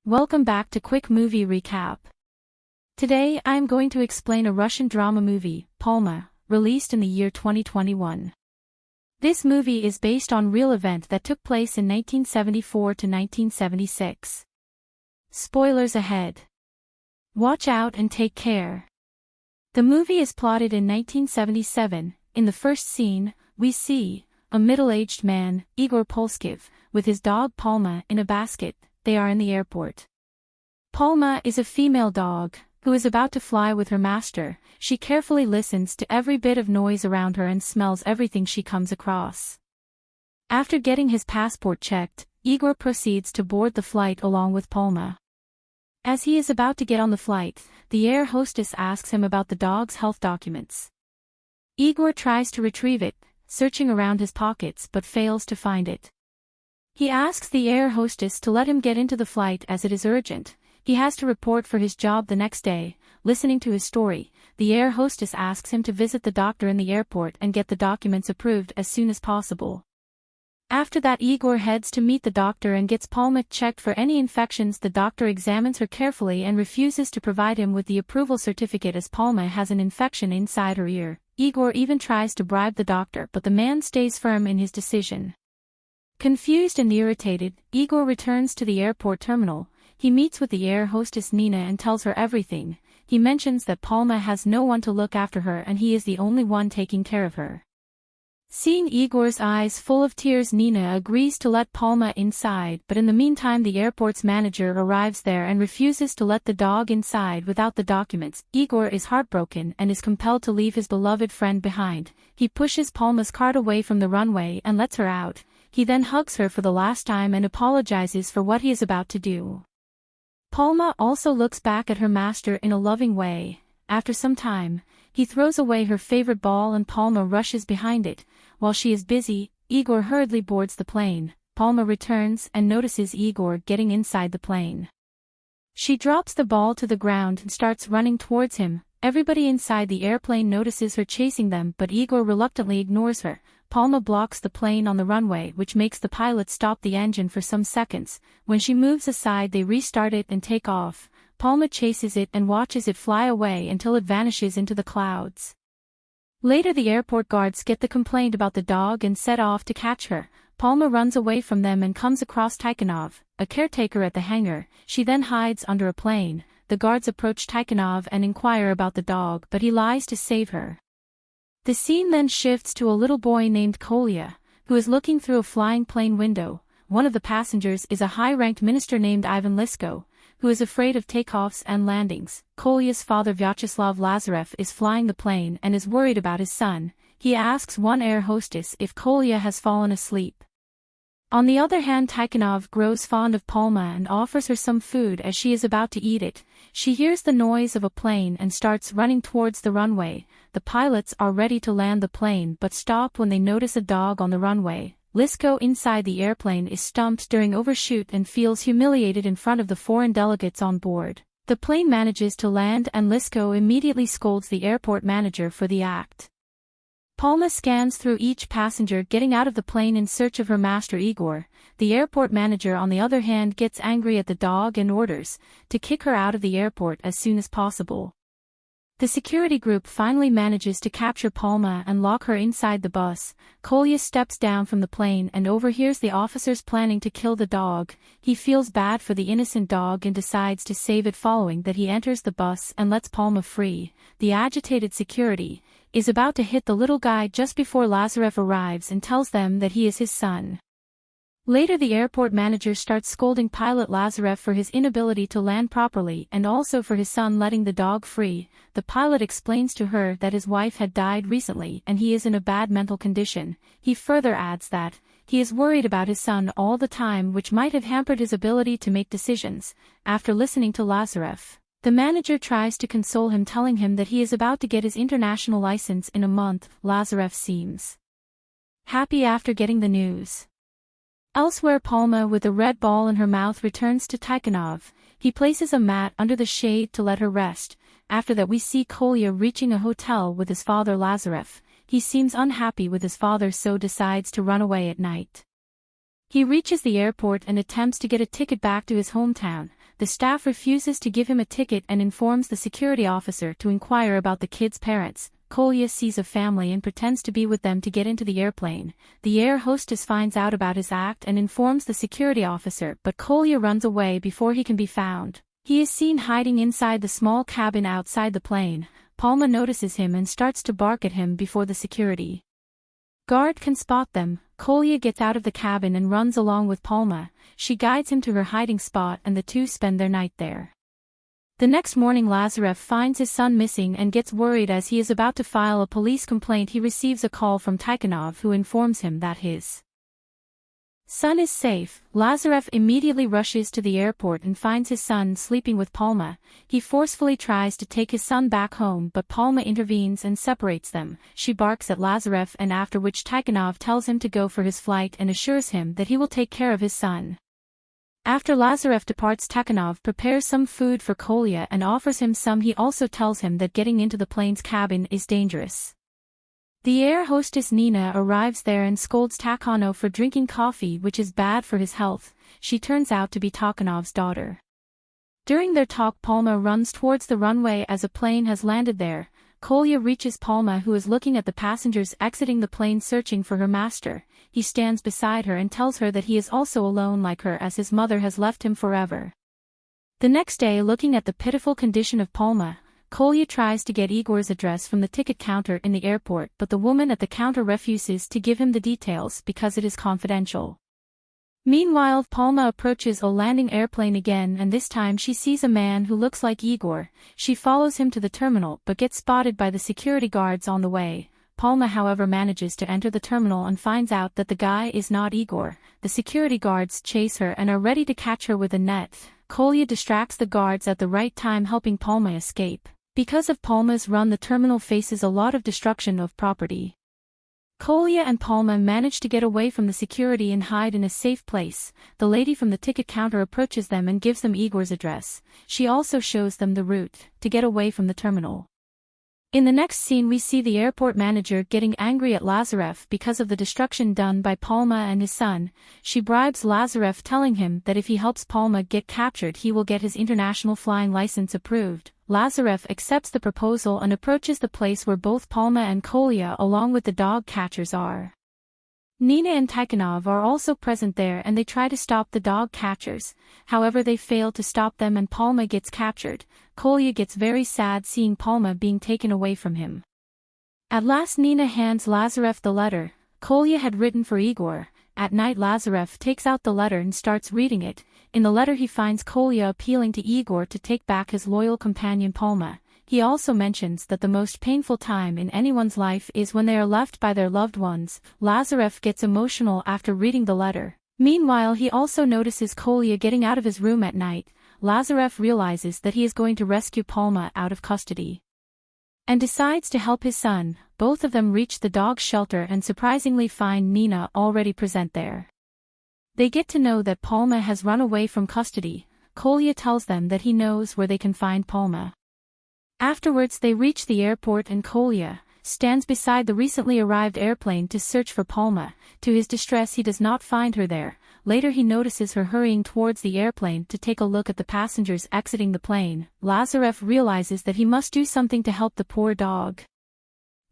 Welcome back to Quick Movie Recap. Today I am going to explain a Russian drama movie, Palma, released in the year 2021. This movie is based on real event that took place in 1974 to 1976. Spoilers ahead. Watch out and take care. The movie is plotted in 1977. In the first scene, we see a middle-aged man, Igor Polskiv, with his dog Palma in a basket. They are in the airport. Palma is a female dog, who is about to fly with her master. She carefully listens to every bit of noise around her and smells everything she comes across. After getting his passport checked, Igor proceeds to board the flight along with Palma. As he is about to get on the flight, the air hostess asks him about the dog's health documents. Igor tries to retrieve it, searching around his pockets but fails to find it. He asks the air hostess to let him get into the flight as it is urgent. He has to report for his job the next day. Listening to his story, the air hostess asks him to visit the doctor in the airport and get the documents approved as soon as possible. After that, Igor heads to meet the doctor and gets Palma checked for any infections. The doctor examines her carefully and refuses to provide him with the approval certificate as Palma has an infection inside her ear. Igor even tries to bribe the doctor, but the man stays firm in his decision. Confused and irritated, Igor returns to the airport terminal. He meets with the air hostess Nina and tells her everything. He mentions that Palma has no one to look after her and he is the only one taking care of her. Seeing Igor's eyes full of tears, Nina agrees to let Palma inside, but in the meantime the airport's manager arrives there and refuses to let the dog inside without the documents. Igor is heartbroken and is compelled to leave his beloved friend behind. He pushes Palma's cart away from the runway and lets her out. He then hugs her for the last time and apologizes for what he is about to do. Palma also looks back at her master in a loving way. After some time, he throws away her favorite ball and Palma rushes behind it. While she is busy, Igor hurriedly boards the plane. Palma returns and notices Igor getting inside the plane. She drops the ball to the ground and starts running towards him. Everybody inside the airplane notices her chasing them, but Igor reluctantly ignores her. Palma blocks the plane on the runway, which makes the pilot stop the engine for some seconds. When she moves aside, they restart it and take off. Palma chases it and watches it fly away until it vanishes into the clouds. Later, the airport guards get the complaint about the dog and set off to catch her. Palma runs away from them and comes across Tikhonov, a caretaker at the hangar. She then hides under a plane. The guards approach Tikhonov and inquire about the dog, but he lies to save her. The scene then shifts to a little boy named Kolya, who is looking through a flying plane window. One of the passengers is a high-ranked minister named Ivan Lisko, who is afraid of takeoffs and landings. Kolya's father Vyacheslav Lazarev is flying the plane and is worried about his son. He asks one air hostess if Kolya has fallen asleep. On the other hand, Tikhonov grows fond of Palma and offers her some food as she is about to eat it. She hears the noise of a plane and starts running towards the runway. The pilots are ready to land the plane but stop when they notice a dog on the runway. Lisko inside the airplane is stumped during overshoot and feels humiliated in front of the foreign delegates on board. The plane manages to land and Lisko immediately scolds the airport manager for the act. Palma scans through each passenger getting out of the plane in search of her master Igor. The airport manager, on the other hand, gets angry at the dog and orders to kick her out of the airport as soon as possible. The security group finally manages to capture Palma and lock her inside the bus. Kolya steps down from the plane and overhears the officers planning to kill the dog. He feels bad for the innocent dog and decides to save it. Following that, he enters the bus and lets Palma free. The agitated security is about to hit the little guy just before Lazarev arrives and tells them that he is his son. Later, the airport manager starts scolding pilot Lazarev for his inability to land properly and also for his son letting the dog free. The pilot explains to her that his wife had died recently and he is in a bad mental condition. He further adds that he is worried about his son all the time, which might have hampered his ability to make decisions. After listening to Lazarev, the manager tries to console him, telling him that he is about to get his international license in a month. Lazarev seems happy after getting the news. Elsewhere, Palma, with a red ball in her mouth, returns to Tikhonov. He places a mat under the shade to let her rest. After that, we see Kolya reaching a hotel with his father Lazarev. He seems unhappy with his father, so decides to run away at night. He reaches the airport and attempts to get a ticket back to his hometown. The staff refuses to give him a ticket and informs the security officer to inquire about the kid's parents. Kolya sees a family and pretends to be with them to get into the airplane. The air hostess finds out about his act and informs the security officer, but Kolya runs away before he can be found. He is seen hiding inside the small cabin outside the plane. Palma notices him and starts to bark at him before the security guard can spot them. Kolya gets out of the cabin and runs along with Palma. She guides him to her hiding spot and the two spend their night there. The next morning Lazarev finds his son missing and gets worried. As he is about to file a police complaint, he receives a call from Tikhonov, who informs him that his son is safe. Lazarev immediately rushes to the airport and finds his son sleeping with Palma. He forcefully tries to take his son back home, but Palma intervenes and separates them. She barks at Lazarev, and after which Tikhonov tells him to go for his flight and assures him that he will take care of his son. After Lazarev departs, Tikhonov prepares some food for Kolya and offers him some. He also tells him that getting into the plane's cabin is dangerous. The air hostess Nina arrives there and scolds Tikhonov for drinking coffee, which is bad for his health. She turns out to be Tikhonov's daughter. During their talk, Palma runs towards the runway as a plane has landed there. Kolya reaches Palma, who is looking at the passengers exiting the plane searching for her master. He stands beside her and tells her that he is also alone like her, as his mother has left him forever. The next day, looking at the pitiful condition of Palma, Kolya tries to get Igor's address from the ticket counter in the airport, but the woman at the counter refuses to give him the details because it is confidential. Meanwhile, Palma approaches a landing airplane again, and this time she sees a man who looks like Igor. She follows him to the terminal but gets spotted by the security guards on the way. Palma, however, manages to enter the terminal and finds out that the guy is not Igor. The security guards chase her and are ready to catch her with a net. Kolya distracts the guards at the right time, helping Palma escape. Because of Palma's run, the terminal faces a lot of destruction of property. Kolya and Palma manage to get away from the security and hide in a safe place. The lady from the ticket counter approaches them and gives them Igor's address. She also shows them the route to get away from the terminal. In the next scene, we see the airport manager getting angry at Lazarev because of the destruction done by Palma and his son. She bribes Lazarev, telling him that if he helps Palma get captured, he will get his international flying license approved. Lazarev accepts the proposal and approaches the place where both Palma and Kolya along with the dog catchers are. Nina and Tikhonov are also present there and they try to stop the dog catchers. However, they fail to stop them and Palma gets captured. Kolya gets very sad seeing Palma being taken away from him. At last, Nina hands Lazarev the letter Kolya had written for Igor. At night, Lazarev takes out the letter and starts reading it. In the letter, he finds Kolya appealing to Igor to take back his loyal companion Palma. He also mentions that the most painful time in anyone's life is when they are left by their loved ones. Lazarev gets emotional after reading the letter. Meanwhile, he also notices Kolya getting out of his room at night. Lazarev realizes that he is going to rescue Palma out of custody and decides to help his son. Both of them reach the dog shelter and surprisingly find Nina already present there. They get to know that Palma has run away from custody. Kolya tells them that he knows where they can find Palma. Afterwards, they reach the airport and Kolya stands beside the recently arrived airplane to search for Palma. To his distress, he does not find her there. Later, he notices her hurrying towards the airplane to take a look at the passengers exiting the plane. Lazarev realizes that he must do something to help the poor dog.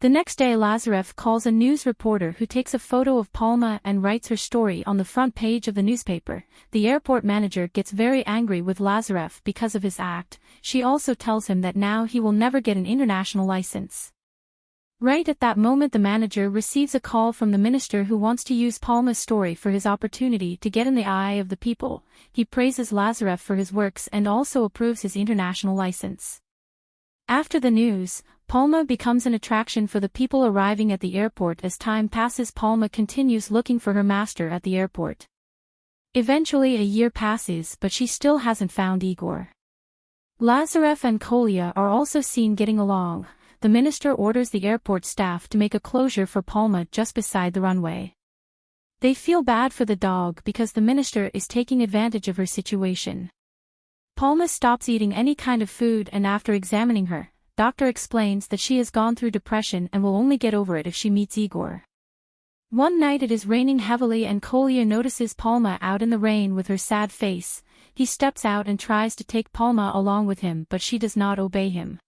The next day, Lazarev calls a news reporter who takes a photo of Palma and writes her story on the front page of the newspaper. The airport manager gets very angry with Lazarev because of his act. She also tells him that now he will never get an international license. Right at that moment, the manager receives a call from the minister who wants to use Palma's story for his opportunity to get in the eye of the people. He praises Lazarev for his works and also approves his international license. After the news, Palma becomes an attraction for the people arriving at the airport. As time passes, Palma continues looking for her master at the airport. Eventually, a year passes, but she still hasn't found Igor. Lazarev and Kolya are also seen getting along. The minister orders the airport staff to make a closure for Palma just beside the runway. They feel bad for the dog because the minister is taking advantage of her situation. Palma stops eating any kind of food, and after examining her, doctor explains that she has gone through depression and will only get over it if she meets Igor. One night it is raining heavily and Kolya notices Palma out in the rain with her sad face. He steps out and tries to take Palma along with him, but she does not obey him.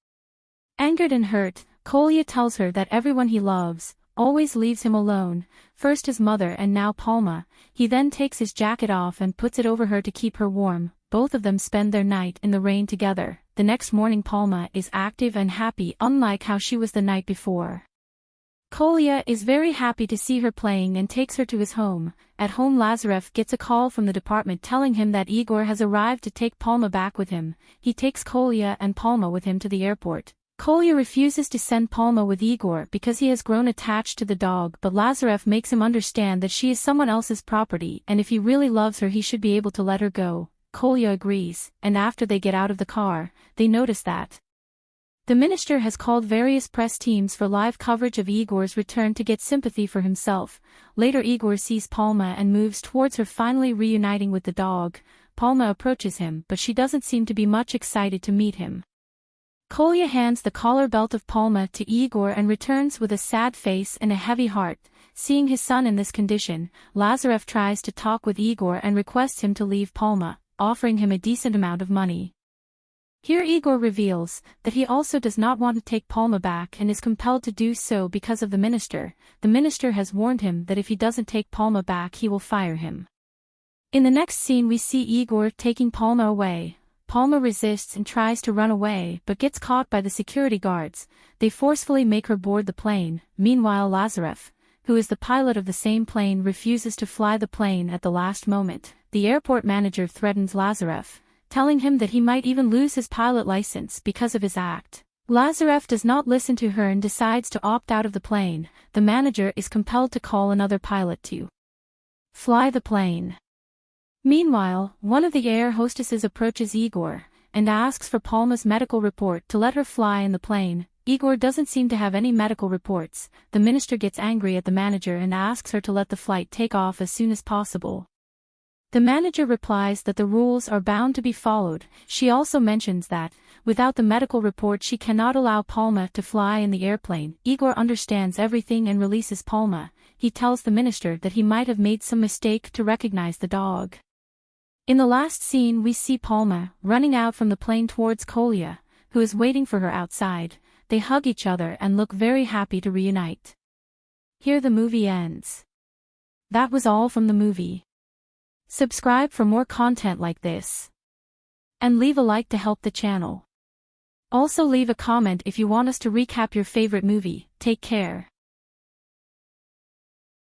Angered and hurt, Kolya tells her that everyone he loves always leaves him alone, first his mother and now Palma. He then takes his jacket off and puts it over her to keep her warm. Both of them spend their night in the rain together. The next morning Palma is active and happy, unlike how she was the night before. Kolya is very happy to see her playing and takes her to his home. At home Lazarev gets a call from the department telling him that Igor has arrived to take Palma back with him. He takes Kolya and Palma with him to the airport. Kolya refuses to send Palma with Igor because he has grown attached to the dog, but Lazarev makes him understand that she is someone else's property and if he really loves her he should be able to let her go. Kolya agrees, and after they get out of the car, they notice that the minister has called various press teams for live coverage of Igor's return to get sympathy for himself. Later Igor sees Palma and moves towards her, finally reuniting with the dog. Palma approaches him, but she doesn't seem to be much excited to meet him. Kolya hands the collar belt of Palma to Igor and returns with a sad face and a heavy heart. Seeing his son in this condition, Lazarev tries to talk with Igor and requests him to leave Palma, offering him a decent amount of money. Here Igor reveals that he also does not want to take Palma back and is compelled to do so because of the minister. The minister has warned him that if he doesn't take Palma back he will fire him. In the next scene we see Igor taking Palma away. Palma resists and tries to run away but gets caught by the security guards. They forcefully make her board the plane. Meanwhile Lazarev, who is the pilot of the same plane, refuses to fly the plane at the last moment. The airport manager threatens Lazarev, telling him that he might even lose his pilot license because of his act. Lazarev does not listen to her and decides to opt out of the plane. The manager is compelled to call another pilot to fly the plane. Meanwhile, one of the air hostesses approaches Igor and asks for Palma's medical report to let her fly in the plane. Igor doesn't seem to have any medical reports. The minister gets angry at the manager and asks her to let the flight take off as soon as possible. The manager replies that the rules are bound to be followed. She also mentions that, without the medical report she cannot allow Palma to fly in the airplane. Igor understands everything and releases Palma. He tells the minister that he might have made some mistake to recognize the dog. In the last scene we see Palma running out from the plane towards Kolya, who is waiting for her outside. They hug each other and look very happy to reunite. Here the movie ends. That was all from the movie. Subscribe for more content like this. And leave a like to help the channel. Also leave a comment if you want us to recap your favorite movie. Take care.